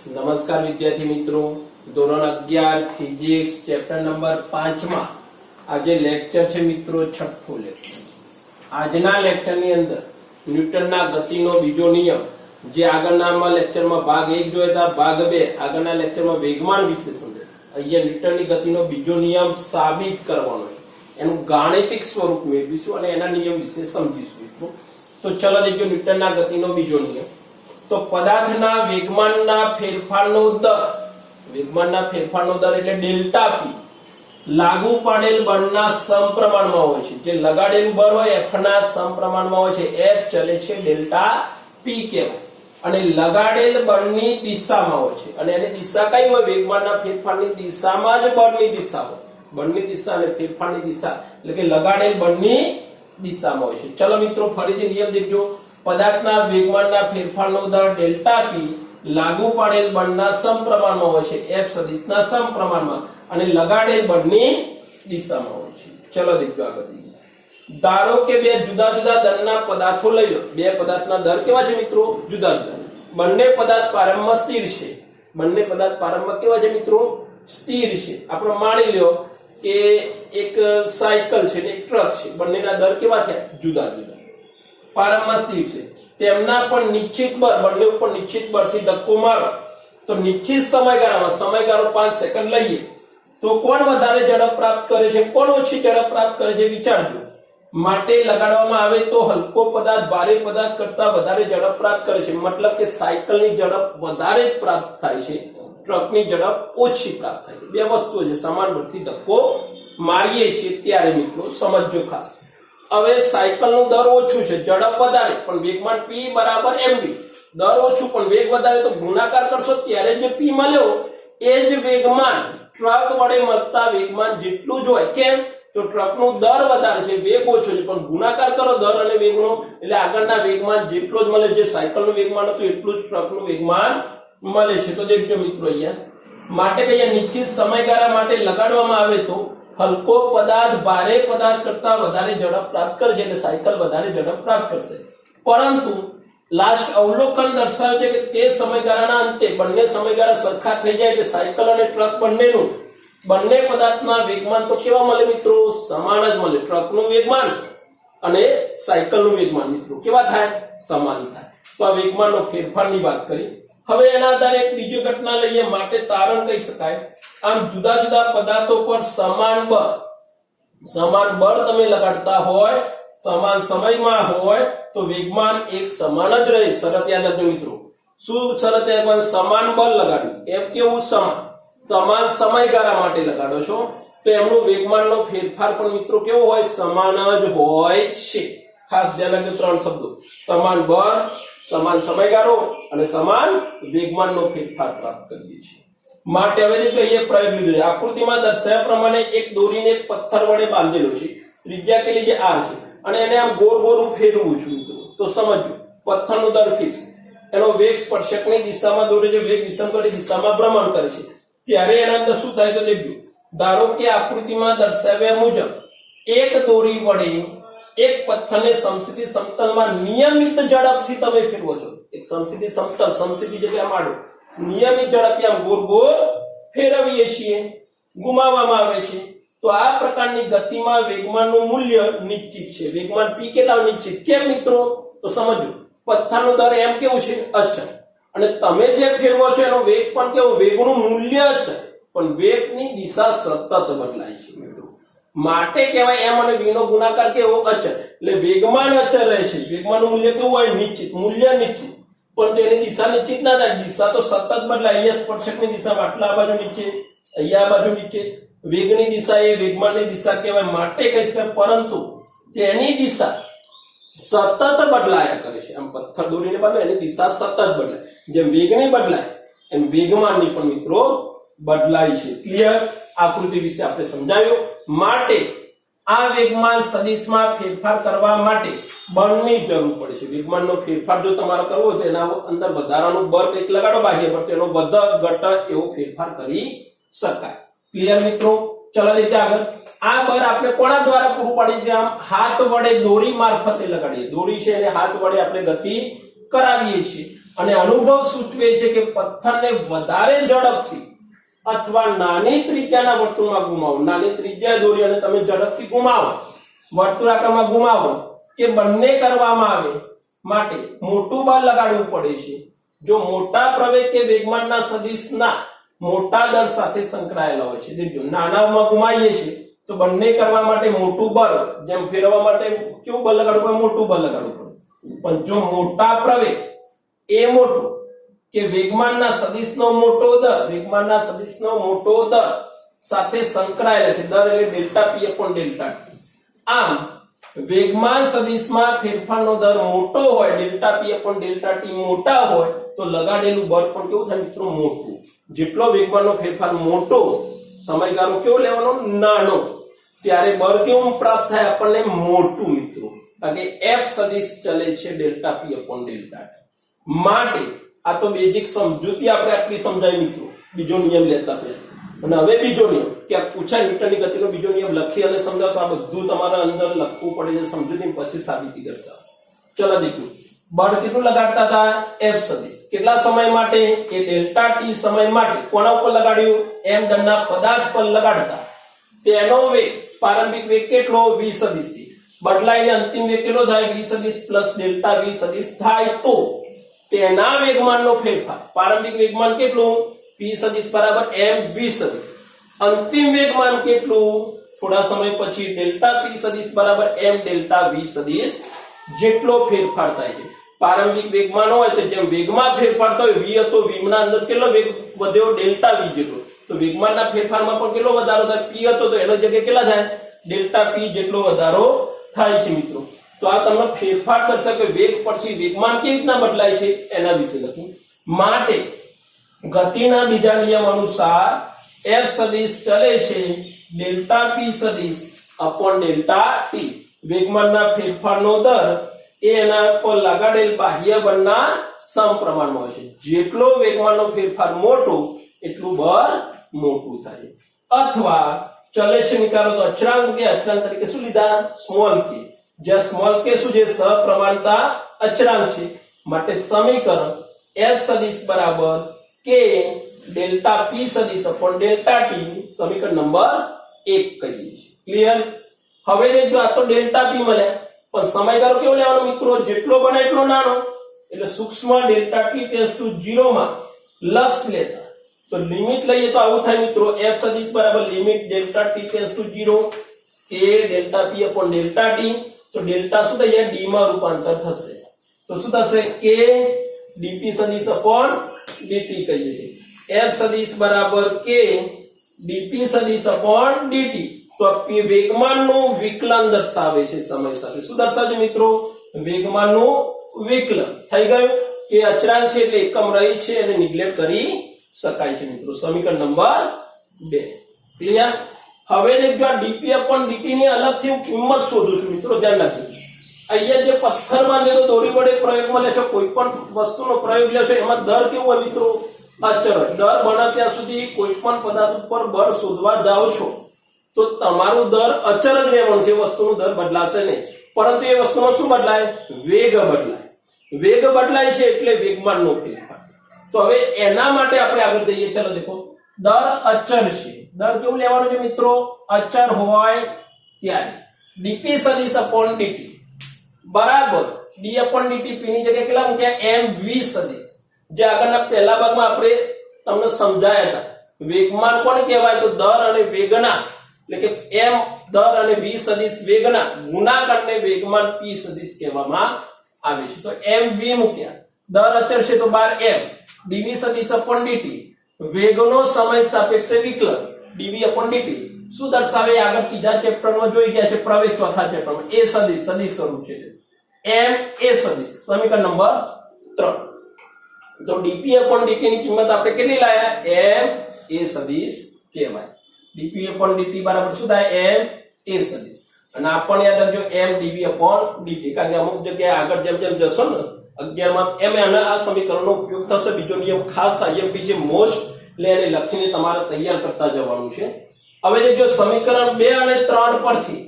નમસ્કાર વિદ્યાર્થી મિત્રો, ધોરણ 11 ફિઝિક્સ ચેપ્ટર નંબર 5 માં આજે લેક્ચર છે મિત્રો, છઠ્ઠો લેક્ચર. આજના લેક્ચરની અંદર ન્યૂટનના ગતિનો બીજો નિયમ, જે આગળના લેક્ચરમાં ભાગ 1 જોયા હતા, ભાગ 2 આગળના લેક્ચરમાં વેગમાન વિશે સમજાય. અહીંયા ન્યૂટનની ગતિનો બીજો નિયમ સાબિત કરવાનો છે, એનું ગાણિતિક સ્વરૂપ મેળવીશું અને એના નિયમ વિશે સમજીશું મિત્રો. તો ચલો દેખો ન્યૂટનના ગતિનો બીજો નિયમ. તો પદાર્થના વેગમાનના ફેરફારનો દર એટલે ડેલ્ટા પી લાગુ પાડેલ બળના સમપ્રમાણમાં હોય છે. જે લગાડેલું બળ હોય F ના સમપ્રમાણમાં હોય છે. F ચલે છે ડેલ્ટા પી કહેવાય અને લગાડેલ બળની દિશામાં હોય છે. અને એની દિશા કઈ હોય? વેગમાનના ફેરફારની દિશામાં જ બળની દિશા હોય. બળની દિશા અને ફેરફારની દિશા એટલે કે લગાડેલ બળની દિશામાં હોય છે. ચલો મિત્રો ફરીથી નિયમ દેખજો. પદાર્થના વેગમાનના ફેરફારનો દર ડેલ્ટા પી લાગુ પાડેલ બળના સમપ્રમાણમાં હોય છે. F સદિશના સમપ્રમાણમાં અને લગાડેલ બળની દિશામાં હોય છે. ચલો દેખજો આગળ. ધારો કે બે જુદા જુદા દરના પદાર્થો લઈ લો. બે પદાર્થના દર કેવા છે મિત્રો? જુદા જુદા. બંને પદાર્થ પ્રારંભમાં સ્થિર છે. બંને પદાર્થ પ્રારંભમાં કેવા છે મિત્રો? સ્થિર છે. આપણે માની લ્યો કે એક સાયકલ છે ને એક ટ્રક છે. બંનેના દર કેવા થયા? જુદા જુદા. પ્રારંભમાં સ્થિર છે. તેમના પણ નિશ્ચિત બળ, બંને ઉપર નિશ્ચિત બળથી ધક્કો મારો તો નિશ્ચિત સમયગાળામાં, સમયગાળો 5 સેકન્ડ લઈએ તો કોણ વધારે ઝડપ પ્રાપ્ત કરે છે, કોણ ઓછી ઝડપ પ્રાપ્ત કરે છે વિચારજો. માટે લગાડવામાં આવે તો હલકો પદાર્થ ભારે પદાર્થ કરતા વધારે ઝડપ પ્રાપ્ત કરે છે. મતલબ કે સાયકલની ઝડપ વધારે પ્રાપ્ત થાય છે, ટ્રકની ઝડપ ઓછી પ્રાપ્ત થાય છે. બે વસ્તુઓ છે. સમાન બળથી ધક્કો મારીએ છીએ ત્યારે મિત્રો સમજજો ખાસ. હવે સાયકલનું દર ઓછું છે, ઝડપ વધારે, પણ વેગમાન p બરાબર mv. દર ઓછું પણ વેગ વધારે, તો ગુણાકાર કરશો ત્યારે જે p મળ્યો એ જ વેગમાન ટ્રક વડે મળતા વેગમાન જેટલું જ હોય. કેમ? તો ટ્રકનું દર વધારે છે, વેગ ઓછો છે, પણ ગુણાકાર કરો દર અને વેગનો એટલે આગળના વેગમાન જેટલો જ મળે. જે સાયકલનું વેગમાન હતું એટલું જ ટ્રકનું વેગમાન મળે છે. તો દેખજો મિત્રો અહીંયા માટે કે નિશ્ચિત સમયગાળા માટે લગાડવામાં આવે તો હલકો પદાર્થ ભારે પદાર્થ કરતા વધારે ઝડપ પ્રાપ્ત કરશે, એટલે સાયકલ વધારે ઝડપ પ્રાપ્ત કરશે. પરંતુ લાસ્ટ અવલોકન દર્શાવે છે કે તે સમયગાળાના અંતે બંને સમયગાળા સરખા થઈ જાય કે સાયકલ અને ટ્રક બંને પદાર્થના વેગમાન તો કેવા મળે મિત્રો? સમાન જ મળે. ટ્રકનું વેગમાન અને સાયકલનું વેગમાન મિત્રો કેવા થાય? સમાન થાય. તો આ વેગમાનનો ફેરફારની વાત કરી. હવે એના આધારે એક બીજી ઘટના લઈએ. માટે તારણ કહી શકાય. આમ જુદા જુદા પદાર્થો પર સમાન બળ તમે લગાડતા હોય, સમાન સમયમાં હોય તો વેગમાન એક સમાન જ રહે. શરત યાદ રાખજો મિત્રો. શું શરત? સમાન બળ લગાડ્યું. એમ કેવું? સમાન સમયગાળા માટે લગાડો છો તો એમનું વેગમાનનો ફેરફાર પણ મિત્રો કેવો હોય? સમાન જ હોય છે. ખાસ ધ્યાન રાખજો. 3 શબ્દો: સમાન બળ, સમાન સમયગાળો અને સમાન વેગમાનનો ફેરફાર પ્રાપ્ત કરીએ છીએ. માટે હવે કહીએ પ્રયોગ લીધો છે. આકૃતિમાં દર્શાવ્યા પ્રમાણે એક દોરીને એક પથ્થર વડે બાંધેલો છે. ત્રિજ્યા કેટલી છે? r છે. અને એને આમ ગોળ ગોળ ફેરવું છું મિત્રો. તો સમજો પથ્થરનો દર ફિક્સ, એનો વેગ સ્પર્શકની દિશામાં દોરે છે, વેગ વિસંગતની દિશામાં ભ્રમણ કરે છે. ત્યારે એના અંદર શું થાય તો દેખજો. ધારો કે આકૃતિમાં દર્શાવ્યા મુજબ એક દોરી વડે એક પથ્થરને સમસ્થિતિ સમતલમાં નિયમિત ઝડપથી તમે ફેરવો છો. એક સમસ્થિતિ સમતલ, સમસ્થિતિ એટલે આમ આડો, નિયમિત ઝડપથી આમ ગોળ ગોળ ફેરવીએ છીએ, ગુમાવવામાં આવે છે. તો આ પ્રકારની ગતિમાં વેગમાનનું મૂલ્ય નિશ્ચિત છે. વેગમાન p કેટલા નિશ્ચિત? કેમ મિત્રો? તો સમજો. પથ્થરનો દર એમ કેવું છે? અચળ. અને તમે જે ફેરવો છો એનો વેગ પણ કેવો? વેગનું મૂલ્ય અચળ, પણ વેગની દિશા સતત બદલાય છે મિત્રો. માટે કહેવાય એમ અને v નો ગુણાકાર કેવો? અચળ. એટલે વેગમાન અચળ રહે છે. વેગમાનનું મૂલ્ય કેવું હોય? નિશ્ચિત. મૂલ્ય નિશ્ચિત, પણ તેની દિશા નિશ્ચિત ના થાય. દિશા તો સતત બદલાય. અહીંયા સ્પર્શકની દિશામાં આટલા આ બાજુ નીચે, અહીંયા આ બાજુ નીચે. વેગની દિશા એ વેગમાનની દિશા કહેવાય. માટે કહી શકાય, પરંતુ તેની દિશા સતત બદલાયા કરે છે. આમ પથ્થર દોરીને બાંધે એની દિશા સતત બદલાય. જેમ વેગની બદલાય એમ વેગમાનની પણ મિત્રો બદલાય છે. ક્લિયર? આકૃતિ વિશે આપણે સમજાવ્યું. માટે આ વેગમાન સદિશમાં ફેરફાર કરવા માટે બળની જરૂર પડે છે. વેગમાનનો ફેરફાર જો તમારે કરવો હોય તો એના અંદર વધારાનું બળ કંઈક લગાડો બાહ્ય, પણ તેનો વધઘટ એવો ફેરફાર કરી શકાય. ક્લિયર મિત્રો? ચલો રીતે આગળ. આ બળ આપણે કોના દ્વારા પૂરું પાડીએ છીએ? આમ હાથ વડે દોરી મારફતે લગાડીએ. દોરી છે અને હાથ વડે આપણે ગતિ કરાવીએ છીએ. અને અનુભવ સૂચવે છે કે પથ્થરને વધારે ઝડપથી અથવા નાની ત્રિજ્યાના વર્તુળમાં ઘુમાવો, નાની ત્રિજ્યા દોરી અને તમે ઝડપથી ઘુમાવો, વર્તુળાકારમાં ઘુમાવો કે બંને કરવામાં આવે માટે મોટું બળ લગાડવું પડે છે જો મોટા પ્રવેગ કે વેગમાનના સદિશના મોટા દળ સાથે સંકળાયેલા હોય છે. દેખજો નાનામાં ઘુમાઈએ છીએ તો બંને કરવા માટે મોટું બળ, જેમ ફેરવવા માટે કેવું બળ લગાડવું પડે? મોટું બળ લગાડવું પડે. પણ જો મોટા પ્રવેગ એ મોટું કે વેગમાનના સદિશનો મોટો દર, વેગમાનના સદિશનો મોટો દર સાથે સંકળાયેલા છે, દર એટલે ડેલ્ટા પી અપોન ડેલ્ટા ટી. આમ વેગમાન સદિશમાં ફેરફારનો દર મોટો હોય, ડેલ્ટા પી અપોન ડેલ્ટા ટી મોટા હોય તો લગાડેલું બળ પણ કેવું થાય મિત્રો? મોટું. જેટલો વેગમાનનો ફેરફાર મોટો, સમયગાળો કેવો લેવાનો? નાનો, ત્યારે બળ કેવું પ્રાપ્ત થાય આપણને? મોટું મિત્રો. કારણ કે એફ સદિશ ચલે છે ડેલ્ટા પી અપોન ડેલ્ટા ટી. માટે આ તો બેઝિક સમજૂતી આપણે આટલી સમજાય મિત્રો, બીજો નિયમ લેતા પહેલા. અને હવે બીજો નિયમ કે આ પૂછાય ન્યૂટનની ગતિનો બીજો નિયમ લખી અને સમજાવ તો આ બધું તમારા અંદર લખવું પડે છે, સમજૂતી પછી સાબિતી કરશે. ચલો દીકરી, બળ કેટલું લગાડતા હતા? એફ સદિશ. કેટલા સમય માટે? એ ડેલ્ટા ટી સમય માટે. કોના ઉપર લગાડ્યું? એમ દળના પદાર્થ પર લગાડતા. તેનો વેગ, પ્રારંભિક વેગ કેટલો? વી સદિશ થી બદલાઈને અંતિમ વેગ કેટલો થાય? વી સદિશ પ્લસ ડેલ્ટા વી સદિશ થાય તો તેના વેગમાનનો ફેરફાર, પ્રારંભિક વેગમાન કેટલું? પી સદિશ બરાબર એમ વી સદિશ. અંતિમ વેગમાન કેટલું? થોડા સમય પછી ડેલ્ટા પી સદિશ બરાબર એમ ડેલ્ટા વી સદિશ જેટલો ફેરફાર થાય છે. પ્રારંભિક વેગમાન હોય તો જેમ વેગમાં ફેરફાર થયો, વી હતો, વીના અંદર કેટલો વેગ વધ્યો? ડેલ્ટા વી જેટલો. તો વેગમાનના ફેરફારમાં પણ કેટલો વધારો થાય? પી હતો તો એનો જગ્યાએ કેટલા થાય? ડેલ્ટા પી જેટલો વધારો થાય છે મિત્રો. તો આ તમને ફેરફાર કરશે કે વેગ પછી વેગમાન કેવી રીતના બદલાય છે એના વિશે લખ્યું. માટે ગતિના બીજા નિયમ અનુસાર એફ સદિશ ચલે છે ડેલ્ટા પી સદિશ અપોન ડેલ્ટા ટી. વેગમાનના ફેરફારનો દર એ એના પર લગાડેલ બાહ્ય બળના સમપ્રમાણમાં હોય છે. જેટલો વેગમાનનો ફેરફાર મોટો એટલું બળ મોટું થાય. અથવા ચલે છે નિકાલો તો અચળાંક કે અચળાંક તરીકે શું લીધા? સ્મોલ કે. જ્યાં સ્મોલ કે શું છે? સપ્રમાણતા અચળાંક છે. માટે સમીકરણ એફ સદિશ બરાબર કે ડેલ્ટા પી સદિશ અપોન ડેલ્ટા ટી સમીકરણ નંબર 1 કહીએ છીએ. ક્લિયર? હવે દેખજો આ તો ડેલ્ટા પી મળ્યા, પણ સમયગાળો કેવો લેવાનો મિત્રો? જેટલો બને એટલો નાનો. એટલે સૂક્ષ્મ ડેલ્ટા ટી ટેન્ડ્સ ટુ 0 માં લક્ષ લેતા તો લિમિટ લઈએ તો આવું થાય મિત્રો. એફ સદિશ બરાબર limit delta T tends to 0 કે ડેલ્ટા પી અપોન ડેલ્ટા ટી. તો ડેલ્ટા શું થાય? ડી માં રૂપાંતર થશે. તો શું થશે? કે ડીપી સદિશ અપોન ડીટી કહીએ છીએ. એફ સદિશ બરાબર કે ડીપી સદિશ અપોન ડીટી. તો વેગમાનનું વિકલન દર્શાવે છે સમય સાથે. શું દર્શાવે મિત્રો? વેગમાનનું વિકલન. થઈ ગયું કે અચળાંક છે એટલે એકમ રહી છે અને નિગ્લેક્ટ કરી શકાય છે મિત્રો. સમીકરણ નંબર 2. ક્લિયર? હવે દેખજો આ ડીપી અપોન ડીટી ની અલગથી હું કિંમત શોધું છું મિત્રો, ધ્યાન રાખજો. અહીંયા જે પથ્થરમાં જે દોરી વડે પ્રયોગમાં લેશો, કોઈ પણ વસ્તુનો પ્રયોગ લેશો એમાં દર કેવું હોય મિત્રો? અચળ હોય. દર બને ત્યાં સુધી કોઈ પણ પદાર્થ ઉપર બળ શોધવા જાઓ છો તો તમારું દર અચળ જ રહેવાનું છે, વસ્તુનો દર બદલાશે નહીં. પરંતુ એ વસ્તુમાં શું બદલાય? વેગ બદલાય. વેગ બદલાય છે એટલે વેગમાનનો ફેરફાર. તો હવે એના માટે આપણે આગળ જઈએ. ચલો દેખો, દર અચળ છે. દર કેવું લેવાનું છે મિત્રો? અચળ હોય ત્યારે ડીપી સદિશ અપોન ડીટી બરાબર ડી અપોન ડીટી પી ની જગ્યાએ કેટલા મૂક્યા? એમ વી સદિશ. જે આગળના પહેલા ભાગમાં આપણે તમને સમજાયા હતા. વેગમાન કોણ કહેવાય? તો દર અને વેગના, એટલે કે એમ દર અને વી સદિશ વેગના ગુણાકારને વેગમાન પી સદિશ કહેવામાં આવે છે. તો એમ વી મૂક્યા, દર અચળ છે તો 12 એમ, ડીવી સદિશ અપોન ડીટી, વેગનો સમય સાપેક્ષે વિકલન ડીવી અપોન ડીટી. શું દર્શાવે? આગળ ત્રીજા ચેપ્ટરમાં જોઈ ગયા છે, પ્રવેગ ચોથા ચેપ્ટરમાં. એ સદિશ સદિશ સ્વરૂપ છે એમ એ સદિશ. સમીકરણ નંબર 3. તો ડીપી અપોન ડીટી ની કિંમત આપણે કેટલી લાયા? એમ એ સદિશ કહેવાય. ડીપી અપોન ડીટી બરાબર શું થાય? એમ એ સદિશ. અને આપણને યાદ રાખજો એમ ડીવી અપોન ડીટી. કારણ કે અમુક જગ્યાએ આગળ જેમ જેમ જશો ને 11 માં એમ આ સમીકરણનો ઉપયોગ થશે. બીજો નિયમ ખાસ આઈએમપી છે મોસ્ટ, એટલે એને લખીને તમારે તૈયાર કરતા જવાનું છે. હવે જો સમીકરણ 2 અને 3 પરથી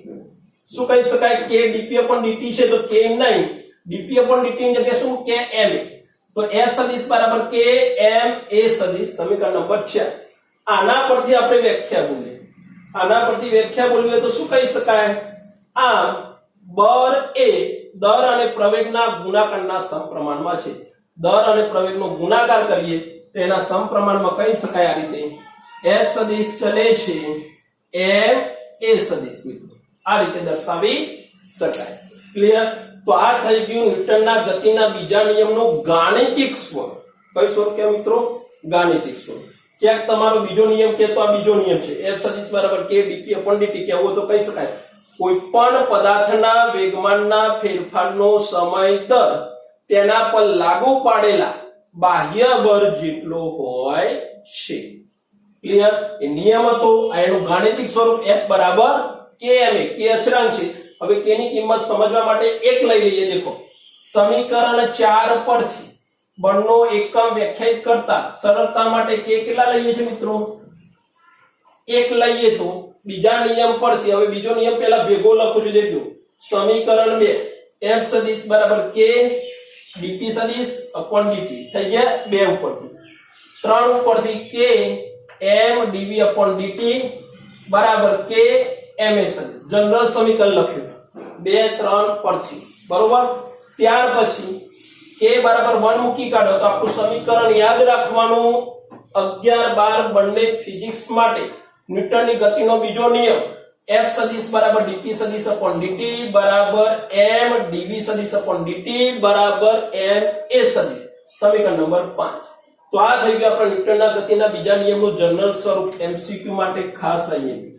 શું કહી શકાય? કે ડીપી અપોન ડીટી છે તો કે નહીં, ડીપી અપોન ડીટી ની જગ્યાએ શું? કે એમ. તો f સદિશ બરાબર k m a સદિશ સમીકરણ નંબર 4. આના પરથી આપણે વ્યાખ્યા બોલીએ. આના પરથી વ્યાખ્યા બોલવીએ તો શું કહી શકાય? આ બળ એ દર અને પ્રવેગના ગુણાકારના સમપ્રમાણમાં છે. દર અને પ્રવેગનો ગુણાકાર કરીએ તો એના સમપ્રમાણમાં કહી શકાય આ રીતે f સદિશ ચલે છે m a સદિશ. મિત્રો આ રીતે દર્શાવી શકાય. ક્લિયર? તો આ થઈ ગયું ન્યૂટનના ગતિના બીજા નિયમનું ગાણિતિક સ્વરૂપ. કયું સ્વરૂપ કે મિત્રો? ગાણિતિક સ્વરૂપ. ક્યાંક તમારો બીજો નિયમ કે તો આ બીજો નિયમ છે f સદિશ બરાબર k dp/dt કહેવો તો કહી શકાય કોઈ પણ પદાર્થના વેગમાનના ફેરફારનો સમય દર તેના પર લાગુ પાડેલા બાહ્ય બળ જેટલો હોય છે. ક્લિયર? એ નિયમ હતો. આ એનું ગાણિતિક સ્વરૂપ f બરાબર kma. k અચળાંક છે. હવે k ની કિંમત સમજવા માટે એક લઈ લઈએ. દેખો સમીકરણ 4 પરથી બળનો એકમ વ્યાખ્યાયિત કરતા સરળતા માટે k કેટલા લઈએ છે મિત્રો? 1 લઈએ. તો બીજા નિયમ પરથી હવે બીજો નિયમ પહેલા ભેગો લખું છું. દેખજો સમીકરણ 2 f સદિશ બરાબર k dp સદિશ upon dt થઈ ગયા 2 ઉપરથી. 3 ઉપરથી k m dv upon dt બરાબર k ma સદિશ જનરલ સમીકરણ લખ્યું 2 3 પરથી. બરોબર? ત્યાર પછી k બરાબર 1 મૂકી કાઢો તો આપણું સમીકરણ યાદ રાખવાનું 11 12 બંને ફિઝિક્સ માટે ન્યૂટનની ગતિનો બીજો નિયમ f સદિશ બરાબર dp સદિશ upon dt બરાબર m dv સદિશ upon dt બરાબર m a સદિશ. સમીકરણ નંબર 5. તો આ થઈ ગયું આપણા ન્યૂટનના ગતિના બીજા નિયમનું જનરલ સ્વરૂપ. MCQ માટે ખાસ અહીંયા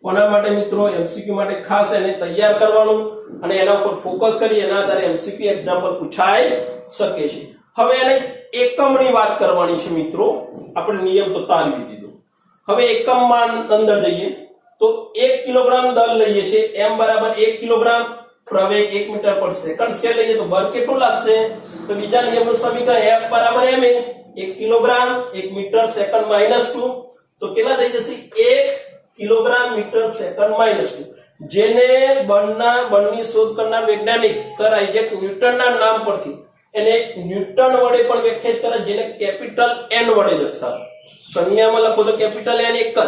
કોના માટે મિત્રો? MCQ માટે ખાસ એને તૈયાર કરવાનું અને એના ઉપર ફોકસ કરી એના આધારે MCQ એક્ઝામ્પલ પૂછાઈ શકે છે. હવે એને એકમની વાત કરવાની છે મિત્રો. આપણે નિયમ તો તારવી દીધો. હવે એકમમાં અંદર જઈએ તો 1 કિલોગ્રામ દળ લઈએ છે m બરાબર 1 કિલોગ્રામ પ્રવેગ 1 મીટર પર સેકન્ડ સ્કેલ લઈએ તો બળ કેટલું લાગશે? તો બીજા નિયમનું સમીકરણ f બરાબર ma 1 કિલોગ્રામ 1 મીટર સેકન્ડ -2 તો કેટલા થઈ જશે? 1 કિલોગ્રામ મીટર સેકન્ડ -2. જેને બળની શોધ કરનાર વૈજ્ઞાનિક સર આઇઝેક ન્યૂટનના નામ પરથી એને ન્યૂટન વડે પણ વ્યાખ્યાયિત કરે જેને કેપિટલ N વડે દર્શાવે. સંજ્ઞામાં લખો તો કેપિટલ N એક જ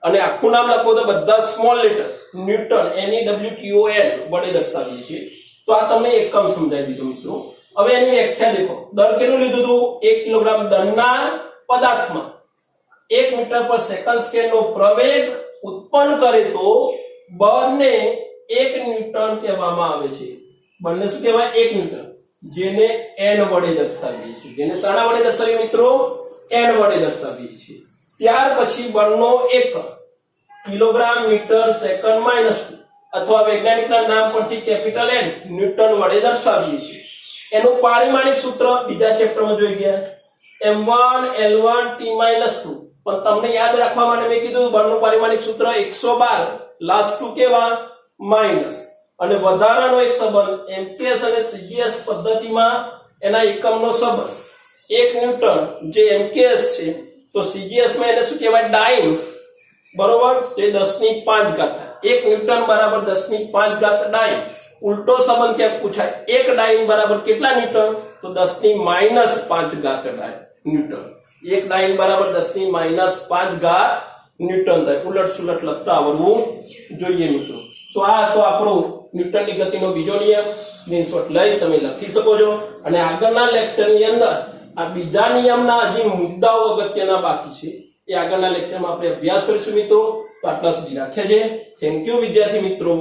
અને આખું નામ લખો તો બધા સ્મોલ લેટર ન્યૂટન NEWTON વડે દર્શાવીએ છીએ. તો આ તમને એકમ સમજાવી દીધો મિત્રો. હવે એની વ્યાખ્યા દેખો. દર કેટલું લીધું હતું? 1 કિલોગ્રામ દળના પદાર્થમાં 1 મીટર પર સેકન્ડ સ્કેલનો પ્રવેગ ઉત્પન્ન કરે તો બળને 1 ન્યૂટન કહેવામાં આવે છે. બળને શું કહેવાય? 1 ન્યૂટન. જેને n વડે દર્શાવીએ છીએ. જેને શાના વડે દર્શાવીએ મિત્રો? n વડે દર્શાવીએ છીએ. ત્યાર પછી બળનો એકમ કિલોગ્રામ મીટર સેકન્ડ -2 અથવા વૈજ્ઞાનિકના નામ પરથી કેપિટલ N ન્યૂટન વડે દર્શાવીએ છીએ. એનું પારિમાણિક સૂત્ર બીજા ચેપ્ટરમાં જોઈ ગયા m1 l1 t - 2. પણ તમને યાદ રાખવા માટે મેં કીધું બળનું પારિમાણિક સૂત્ર 112 લાસ્ટ 2 કેવા માઈનસ અને વધારાનો એક સંબંધ MPS અને CGS પદ્ધતિમાં એના એકમનો સંબંધ 1 ન્યૂટન જે MKS છે તો CGS માં એને શું કહેવાય? ડાઇન. બરોબર? તો એ 10⁵ ઘાત. 1 ન્યૂટન બરાબર 10⁵ ઘાત ડાઇન. ઉલટો સંબંધ ક્યાં પૂછાય? 1 ડાઇન બરાબર કેટલા ન્યૂટન? તો 10⁻5 ઘાત ન્યૂટન. 1 ડાઇન બરાબર 10⁻5 ઘાત ન્યૂટન થાય. ઉલટ સુલટ લખતા આવડવું જોઈએ મિત્રો. તો આ તો આપણો ન્યૂટનની ગતિનો બીજો નિયમ. સ્ક્રીનશોટ લઈ તમે લખી શકો છો અને આગળના લેક્ચરની અંદર આ બીજા નિયમના હજી મુદ્દાઓ અગત્યના બાકી છે. એ આગળના લેક્ચરમાં આપણે અભ્યાસ કરીશું મિત્રો. તો આટલા સુધી રાખ્યા છે. થેન્ક યુ વિદ્યાર્થી મિત્રો.